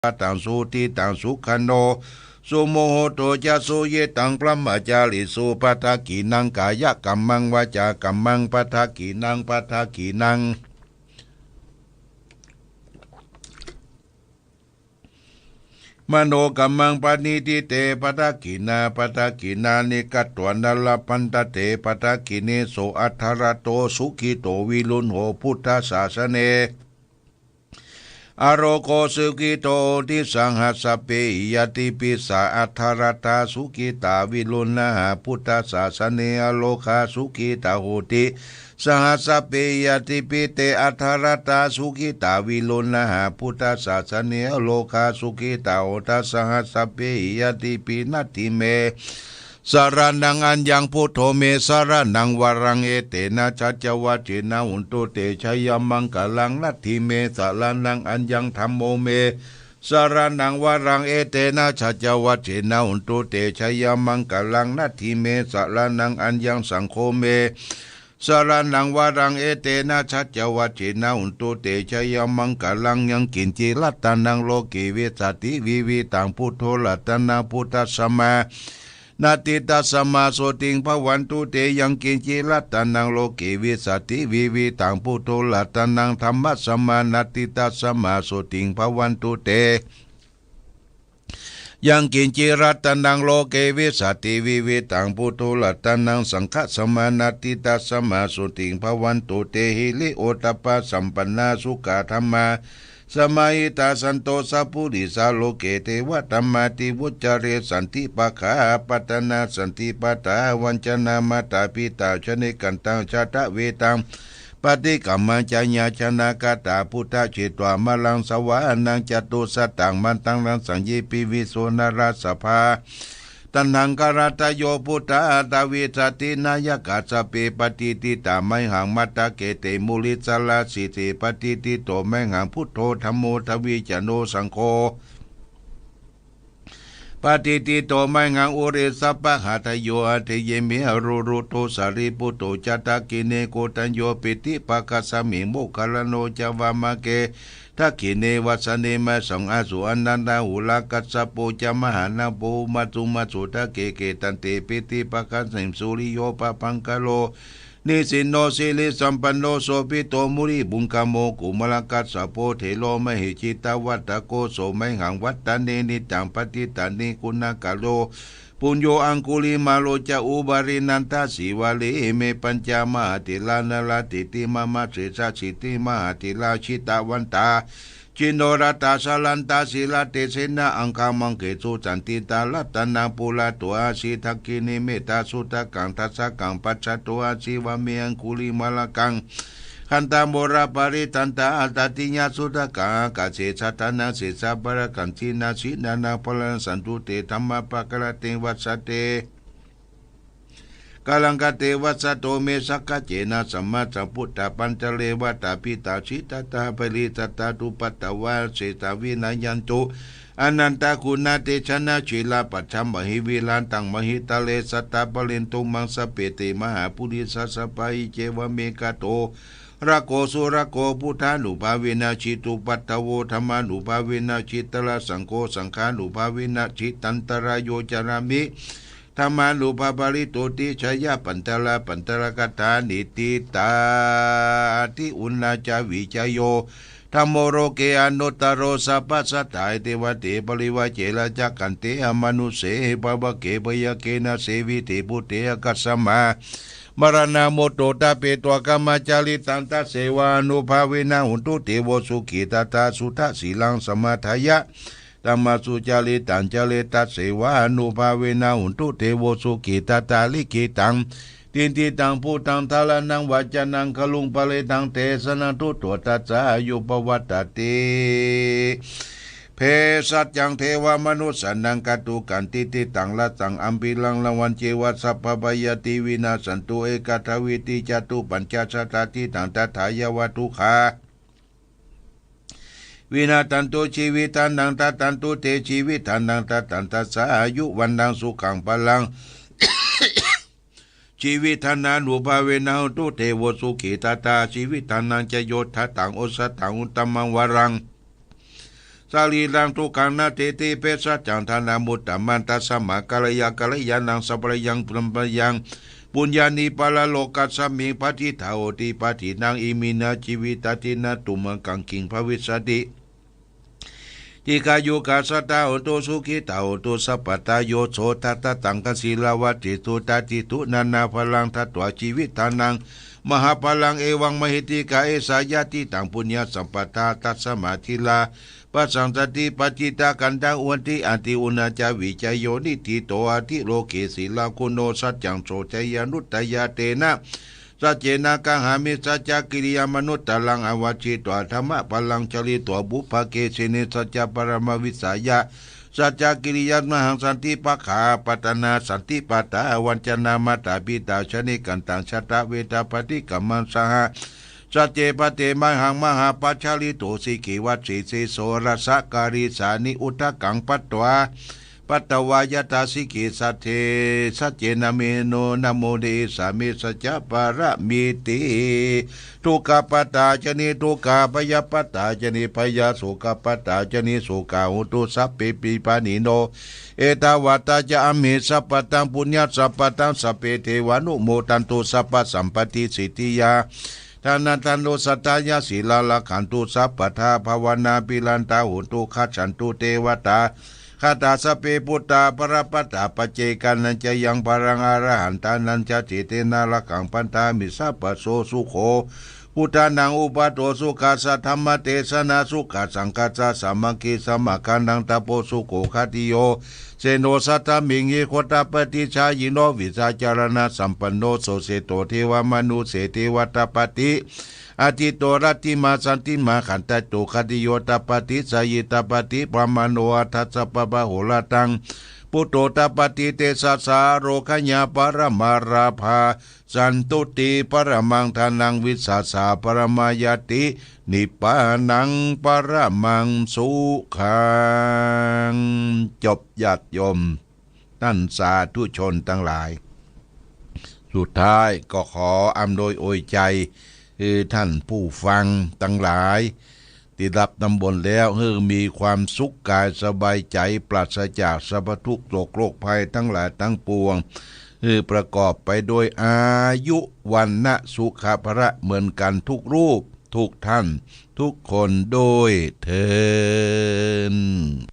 ตังสุติตังสุขันโนสุโมโหโตจะสุเยตังพระมาจาริสุปัฏกินังกายกัมมังวาจากัมมังปัฏกินังปัฏกินังมโนกัมมังปณิทิเตปัฏกินานิกัตตวนัลลปันตเตปัฏกิเนโสอัทธรโตสุขิโตวิรุณโหพุทธศาสเนอโรโกสุกิโตทิสังหัสสเปยติปิสาอัทธรตาสุกิตาวิรุณหาพุทธศาสเนอโลคาสุกิตาโหติสหัสสเปยติปิเตอัทธรตาสุกิตาวิรุณหาพุทธศาสเนอโลคาสุกิตาโหตสหัสสเปยติปินัตถิเมสารนังอัญญังพุทโธเมสารนังวรังเอเตนะชัจจวัจเจนะหุนตุเตชัยมังกลังนัตถิเมสารนังอัญญังธัมโมเมสารนังวรังเอเตนะชัจจวัจเจนะหุนตุเตชัยมังกลังนัตถิเมสารนังอัญญังสังโฆเมสารนังวรังเอเตนะชัจจวัจเจนะหุนตุเตชัยมังกลังยังกินจิรัตตันังโลกิวิสัตติวิวิตังพุทโธรัตนาพุทธสมานาติตัสมาโสติงภวันตุเตยังกินจิรัตนังโลกิวิสัตติวิวิตังพุทโธรัตนังธรรมะสมานาติตัสมาโสติงภวันตุเตยังกินจิรัตนังโลกิวิสัตติวิวิตังพุทโธรัตนังสังฆสมานาติตัสมาโสติงภวันตุเตหิริโอตปะสัมปันนาสุขธรรมาสมัยตาสันโตสัพพุริสาโลเกเทวธรรมาติวุจเรสันติปะขาปัตนาสันติปตาวัญชนามาตาปิตาชนิกันตังชาตะเวตังปฏิกัมมัญจญาชนากาตาพุทธเจตวามลังสวานังจตุสัตตังมันตังรังสัญญีปิวิโสนาราสภาตันังกรัตโยพุทธาตาวิสตินายกัสสเปปฏิติตาไมหังมัตตะเกเตมุลิสลาสิเตปฏิติโตไมหังพุทโธธัมโมทวิจโนสังโฆปฏิติโตไมหังอุเรสปะหัตโยอเทเยมิหรุรุโตสาริปุโตจัตตกิเนโกตัญโยปิติปะกัสสมิโมคคลโนจวามะเกทักขิเนวัสเนมะสังอาสุอนันดาหุลากัสสะโปจามหานาโปมัตุมัสุตะเกเกตันเตปิติปะกัสสิมสุริโยปะพังกะโลนิสินโนสิลิสัมปันโนโสปิโตมุริบุงคโมกุมลกัสสะโปเทโลมหิจิตาวัตตะโกโสไมหังวัตตะเนนิจังปฏิตันนิกุณกะโลปุญโยอังคุลิมาโลจะอุบารินันทาสีวาเลเมปัญจามหาติลานาลาติติมามาเสสะสิติมหาติลาชิตาวันตาจินโนรัตตาสลันตาศิลาเตเสนาอังคามังเกตุจันติตาลัตตนาปุลาตัวอาศิทักกินิเมตาสุตะกังทัสสะกังปัจจตัวอาศิวะเมียงคุลิมาลกังขันตามโมราปริตันตาอัตติญาสุตะกังกาเสสัตนาเสสะปะระกันทินาสินานาพลังสันตุเตธรรมปะกะระเตวัสสเตกาลังกเตวัสโตเมสักกะเจนะสัมมาสัมพุทธะปัญจเลวตาปิตาชิตตาปริตตาตุปัตตวาเสตวินายันตุอนันตคุณาเตชนะชิลาปัจฉมหิวิลานตังมหิตาเลสตาปเลนตุมังสเปเตมหาปุริสัสปายเจวเมกโตระโกสุระโกพุทธานุภาเวนะชิตุปัตตโวธรรมานุภาเวนะชิตละสังโฆสังฆานุภาเวนะชิตันตรายโยจารามิธรรมานุภาปริโตติชยปันตละกถานิติตาทิอุณาจาวิจโยธรรมโรเกอนุตตโรสัพพสัตตาเทวเตปริวะเจระจักขันเตอมนุเสปะบะเกปยเกนะเสวิเตปุเตกัสสมามรณะโมโตตาเปตัวกรรมจาริตันตเสวานุภาเวนะหุนตุเตโวสุขิตตาสุทธสีลังสมาทายะธรรมสุจาริตันจาริตัสเสวานุภาเวนะหุนตุเทโวสุขิตตาลิขิตังตินติตังพูตังทาลานังวัจนังคลุงปะเลตังเตสนันตุตัวตัสสะยุปวัตติเพสัจยังเทวมนุสนังกัตุกันติติตังละตังอัมปิลังละวันเจวัสสัพพะยติวินาสันตุเอกทวิติจตุปัญจชตาติตังตัทายวัตุขาวินาตันตุชีวิตันนังตัตันตุเตชีวิตันนังตัตันตัสสะอายุวันนังสุขังพลัง ชีวิตานานุภาเวนะตุเทวสุขิตาตาชีวิตานังจะโยธาตังโอสตังอุตตมังวรัง สาลีลังทุกังนาเตติเปสัจจังธานามุตตมันตัสสมะกัลยานังสัพพยังพรหมยังปุญญานิปาลโลกัสสมิงปฏิทาโอติปฏินังอิมินาชีวิตตินาตุมังกังกิงภวิสติทิกายุกาสตาโอโตสุขิตาโอโตสัพพตาโยโสทัตตังกศิลาวัติตุตติตุนานาพลังทัตวาชีวิตานังมหาพลังเอวังมหิติกาเอสายาติตังปุญญาสัมปทาตัสสมาธิลาปัสสังสติปัจจิตากันตังอวนติอันติอุณาจาวิจโยนิติโตอาทิโลเกศิลาคุโนสัจจังโสจยานุตตยาเตนะสัจเจนะกังหามิสัจจกิริยามนุตตลังอวชิตวธรรมะพลังจริตวบุพเกสิเนสัจจปรมวิสายะสัจจกิริยามหังสันติปะขาปัตนาสันติปัตตาวัญจนามาตาปิตาชนิกันตังชตเวทปฏิกัมมันสหสัจเจปเตมหังมหาปัจฉลิโตสิกิวัตสิเสโสรัสการิสานิอุทกังปัตตวาปัตตวายตาสิกิสัทเทสัจเจนะเมโนนะโมเดสามิสัจจปาระมิติทุกขปัตตาจนิทุกขปยปัตตาจนิปยสุขปัตตาจนิสุขาหุตุสัพพิปิปานิโนเอตวัตตาจะอเมสัพพตังปุญญาสัพพตังสัพเพเทวานุโมทันตุสัพพสัมปติสิทธิยาทานันตันโนสัตตายาศีลาลขันตุสัพพทาภาวนาปิลันตาหุตุขัฉันตุเทวตาคาตาสเปปุตตาปรปัตตาปเจกันนันจะยังปรังอรหันตานันจะจิเตนาลกังปันตามิสัพพโสสุโขพุทธานังอุปโตสุขัสสะธรรมเทศนาสุขัสสังกัสสะสัมมังคีสัมมาคันตังตะโปสุโขคติโยเสโนสัตตมิงยิโคตปฏิชายิโนวิสาจารณะสัมปันโนโสเสโตเทวมนุเสเทวตปฏิอาทิโตรัติมาสันติมาขันตโตคติโยตปฏิสยิตปฏิปรมาโนอัตถะปะปะโหลตังปุตโตตปฏิเตสัสสาโรคญาปรมาราภาสันตุติปรมังทานังวิสัสสาปรมายตินิพพานังปรมังสุขังจบญาติโยมท่านสาธุชนทั้งหลายสุดท้ายก็ขออำนวยอวยใจคือท่านผู้ฟังทั้งหลายที่รับนำบนแล้วมีความสุขกายสบายใจปราศจากสรรพทุกข์โรคภัยทั้งหลายทั้งปวงประกอบไปโดยอายุวันนะสุขภระเหมือนกันทุกรูปทุกท่านทุกคนโดยเถิด